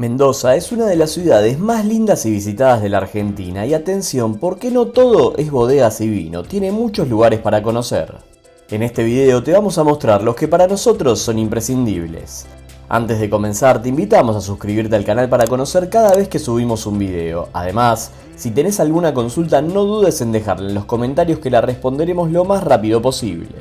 Mendoza es una de las ciudades más lindas y visitadas de la Argentina y atención porque no todo es bodegas y vino, tiene muchos lugares para conocer. En este video te vamos a mostrar los que para nosotros son imprescindibles. Antes de comenzar te invitamos a suscribirte al canal para conocer cada vez que subimos un video. Además, si tenés alguna consulta no dudes en dejarla en los comentarios que la responderemos lo más rápido posible.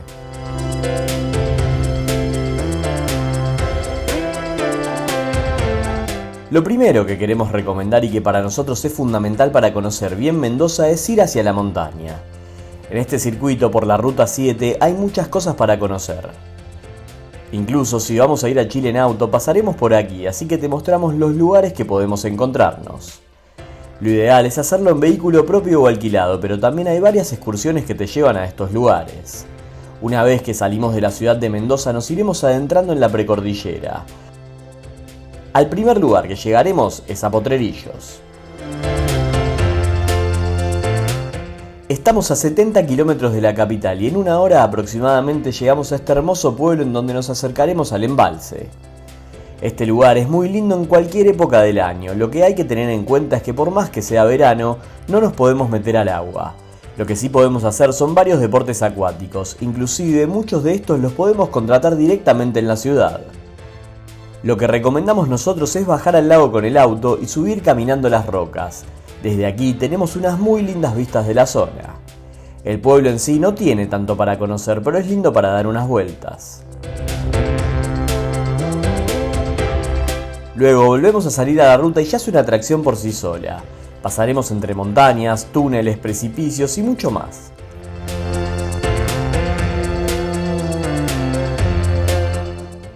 Lo primero que queremos recomendar y que para nosotros es fundamental para conocer bien Mendoza es ir hacia la montaña. En este circuito por la Ruta 7 hay muchas cosas para conocer. Incluso si vamos a ir a Chile en auto pasaremos por aquí, así que te mostramos los lugares que podemos encontrarnos. Lo ideal es hacerlo en vehículo propio o alquilado, pero también hay varias excursiones que te llevan a estos lugares. Una vez que salimos de la ciudad de Mendoza nos iremos adentrando en la precordillera. Al primer lugar que llegaremos es a Potrerillos. Estamos a 70 kilómetros de la capital y en una hora aproximadamente llegamos a este hermoso pueblo en donde nos acercaremos al embalse. Este lugar es muy lindo en cualquier época del año, lo que hay que tener en cuenta es que por más que sea verano, no nos podemos meter al agua. Lo que sí podemos hacer son varios deportes acuáticos, inclusive muchos de estos los podemos contratar directamente en la ciudad. Lo que recomendamos nosotros es bajar al lago con el auto y subir caminando las rocas. Desde aquí tenemos unas muy lindas vistas de la zona. El pueblo en sí no tiene tanto para conocer, pero es lindo para dar unas vueltas. Luego volvemos a salir a la ruta y ya es una atracción por sí sola. Pasaremos entre montañas, túneles, precipicios y mucho más.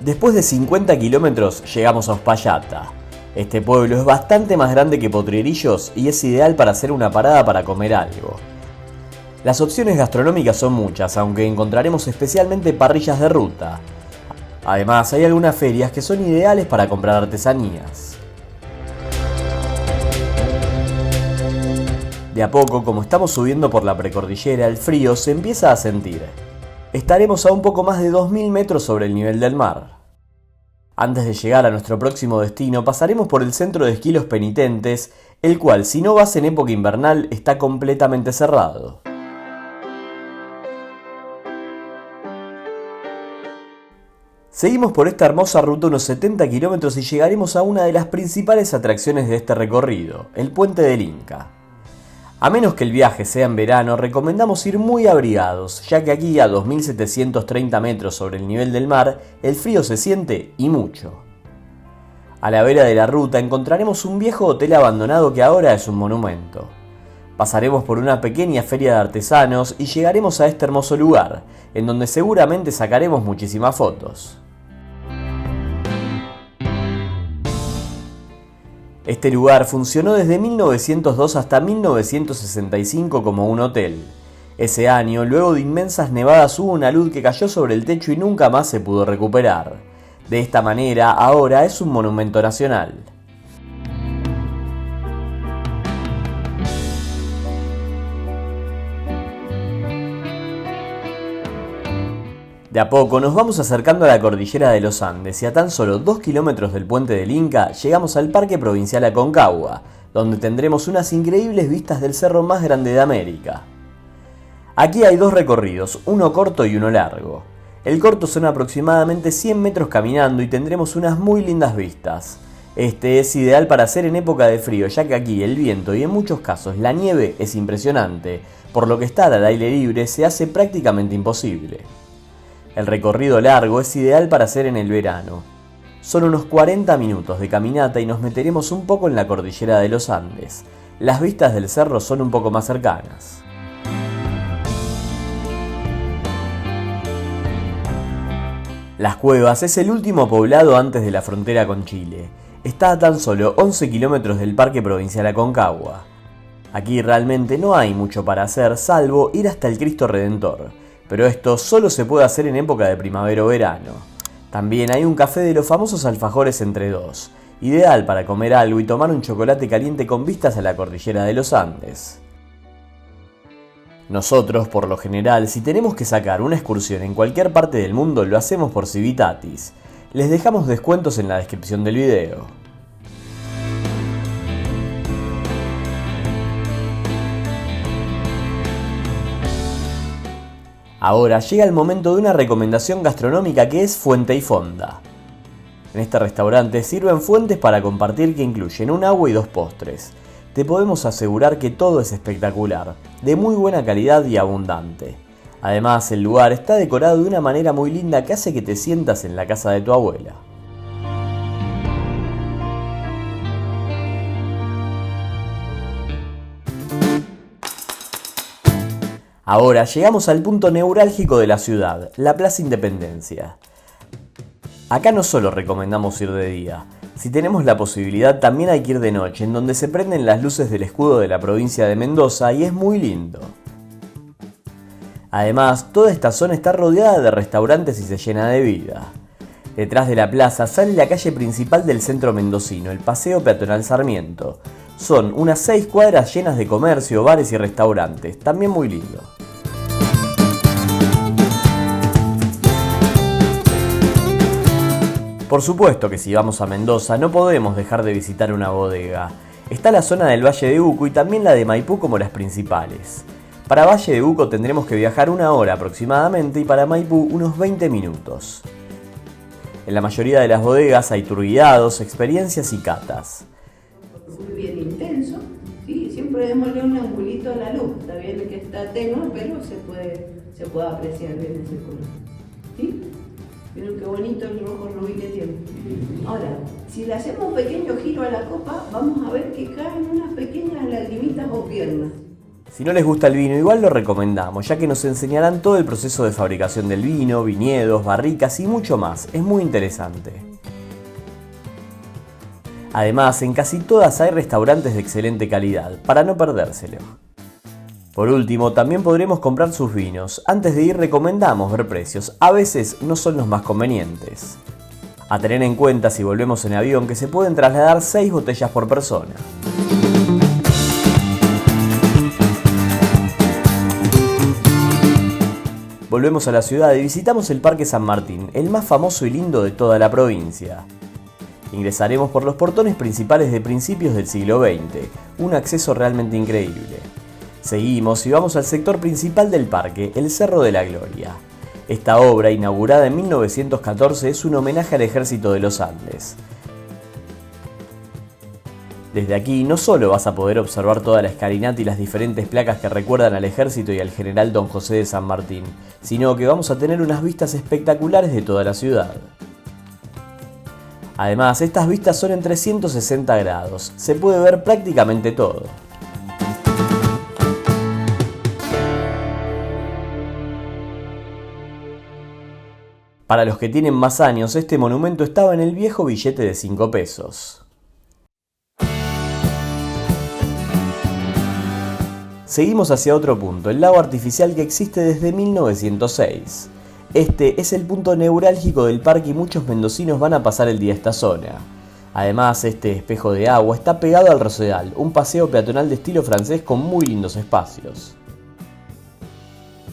Después de 50 kilómetros llegamos a Uspallata. Este pueblo es bastante más grande que Potrerillos y es ideal para hacer una parada para comer algo. Las opciones gastronómicas son muchas, aunque encontraremos especialmente parrillas de ruta. Además hay algunas ferias que son ideales para comprar artesanías. De a poco, como estamos subiendo por la precordillera, el frío se empieza a sentir. Estaremos a un poco más de 2000 metros sobre el nivel del mar. Antes de llegar a nuestro próximo destino pasaremos por el centro de esquí Los Penitentes, el cual si no vas en época invernal está completamente cerrado. Seguimos por esta hermosa ruta unos 70 kilómetros y llegaremos a una de las principales atracciones de este recorrido, el Puente del Inca. A menos que el viaje sea en verano, recomendamos ir muy abrigados, ya que aquí a 2730 metros sobre el nivel del mar, el frío se siente y mucho. A la vera de la ruta encontraremos un viejo hotel abandonado que ahora es un monumento. Pasaremos por una pequeña feria de artesanos y llegaremos a este hermoso lugar, en donde seguramente sacaremos muchísimas fotos. Este lugar funcionó desde 1902 hasta 1965 como un hotel. Ese año, luego de inmensas nevadas, hubo una luz que cayó sobre el techo y nunca más se pudo recuperar. De esta manera, ahora es un monumento nacional. De a poco nos vamos acercando a la cordillera de los Andes y a tan solo 2 kilómetros del Puente del Inca llegamos al Parque Provincial Aconcagua, donde tendremos unas increíbles vistas del cerro más grande de América. Aquí hay dos recorridos, uno corto y uno largo. El corto son aproximadamente 100 metros caminando y tendremos unas muy lindas vistas. Este es ideal para hacer en época de frío, ya que aquí el viento y en muchos casos la nieve es impresionante, por lo que estar al aire libre se hace prácticamente imposible. El recorrido largo es ideal para hacer en el verano. Son unos 40 minutos de caminata y nos meteremos un poco en la cordillera de los Andes. Las vistas del cerro son un poco más cercanas. Las Cuevas es el último poblado antes de la frontera con Chile. Está a tan solo 11 kilómetros del Parque Provincial Aconcagua. Aquí realmente no hay mucho para hacer salvo ir hasta el Cristo Redentor. Pero esto solo se puede hacer en época de primavera o verano. También hay un café de los famosos alfajores entre dos, ideal para comer algo y tomar un chocolate caliente con vistas a la cordillera de los Andes. Nosotros, por lo general, si tenemos que sacar una excursión en cualquier parte del mundo, lo hacemos por Civitatis. Les dejamos descuentos en la descripción del video. Ahora llega el momento de una recomendación gastronómica que es Fuente y Fonda. En este restaurante sirven fuentes para compartir que incluyen un agua y 2 postres. Te podemos asegurar que todo es espectacular, de muy buena calidad y abundante. Además, el lugar está decorado de una manera muy linda que hace que te sientas en la casa de tu abuela. Ahora llegamos al punto neurálgico de la ciudad, la Plaza Independencia. Acá no solo recomendamos ir de día, si tenemos la posibilidad también hay que ir de noche, en donde se prenden las luces del escudo de la provincia de Mendoza y es muy lindo. Además, toda esta zona está rodeada de restaurantes y se llena de vida. Detrás de la plaza sale la calle principal del centro mendocino, el Paseo Peatonal Sarmiento. Son unas 6 cuadras llenas de comercio, bares y restaurantes, también muy lindo. Por supuesto que si vamos a Mendoza no podemos dejar de visitar una bodega. Está la zona del Valle de Uco y también la de Maipú como las principales. Para Valle de Uco tendremos que viajar 1 hora aproximadamente y para Maipú unos 20 minutos. En la mayoría de las bodegas hay tour guiados, experiencias y catas. Muy bien intenso, ¿sí? Siempre démosle un angulito a la luz, está bien que está tenue, pero se puede apreciar bien ese color. ¿Sí? Miren qué bonito el rojo rubí que tiene. Ahora, si le hacemos un pequeño giro a la copa, vamos a ver que caen unas pequeñas lagrimitas o piernas. Si no les gusta el vino, igual lo recomendamos, ya que nos enseñarán todo el proceso de fabricación del vino, viñedos, barricas y mucho más. Es muy interesante. Además, en casi todas hay restaurantes de excelente calidad, para no perdérselo. Por último, también podremos comprar sus vinos. Antes de ir recomendamos ver precios, a veces no son los más convenientes. A tener en cuenta si volvemos en avión que se pueden trasladar 6 botellas por persona. Volvemos a la ciudad y visitamos el Parque San Martín, el más famoso y lindo de toda la provincia. Ingresaremos por los portones principales de principios del siglo XX, un acceso realmente increíble. Seguimos y vamos al sector principal del parque, el Cerro de la Gloria. Esta obra, inaugurada en 1914, es un homenaje al Ejército de los Andes. Desde aquí no solo vas a poder observar toda la escalinata y las diferentes placas que recuerdan al ejército y al general Don José de San Martín, sino que vamos a tener unas vistas espectaculares de toda la ciudad. Además, estas vistas son en 360 grados, se puede ver prácticamente todo. Para los que tienen más años, este monumento estaba en el viejo billete de 5 pesos. Seguimos hacia otro punto, el lago artificial que existe desde 1906. Este es el punto neurálgico del parque y muchos mendocinos van a pasar el día a esta zona. Además, este espejo de agua está pegado al Rosedal, un paseo peatonal de estilo francés con muy lindos espacios.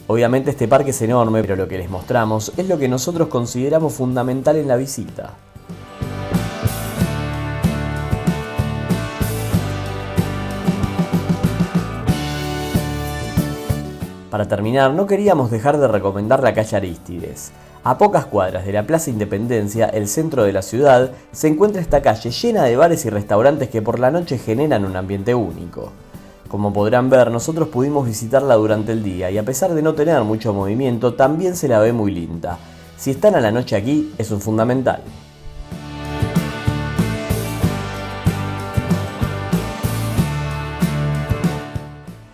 Obviamente este parque es enorme, pero lo que les mostramos es lo que nosotros consideramos fundamental en la visita. Para terminar, no queríamos dejar de recomendar la calle Arístides. A pocas cuadras de la Plaza Independencia, el centro de la ciudad, se encuentra esta calle llena de bares y restaurantes que por la noche generan un ambiente único. Como podrán ver, nosotros pudimos visitarla durante el día y a pesar de no tener mucho movimiento, también se la ve muy linda. Si están a la noche aquí, es un fundamental.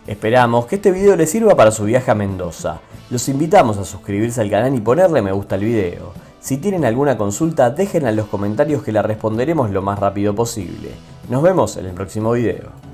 Esperamos que este video les sirva para su viaje a Mendoza. Los invitamos a suscribirse al canal y ponerle me gusta al video. Si tienen alguna consulta, déjenla en los comentarios que la responderemos lo más rápido posible. Nos vemos en el próximo video.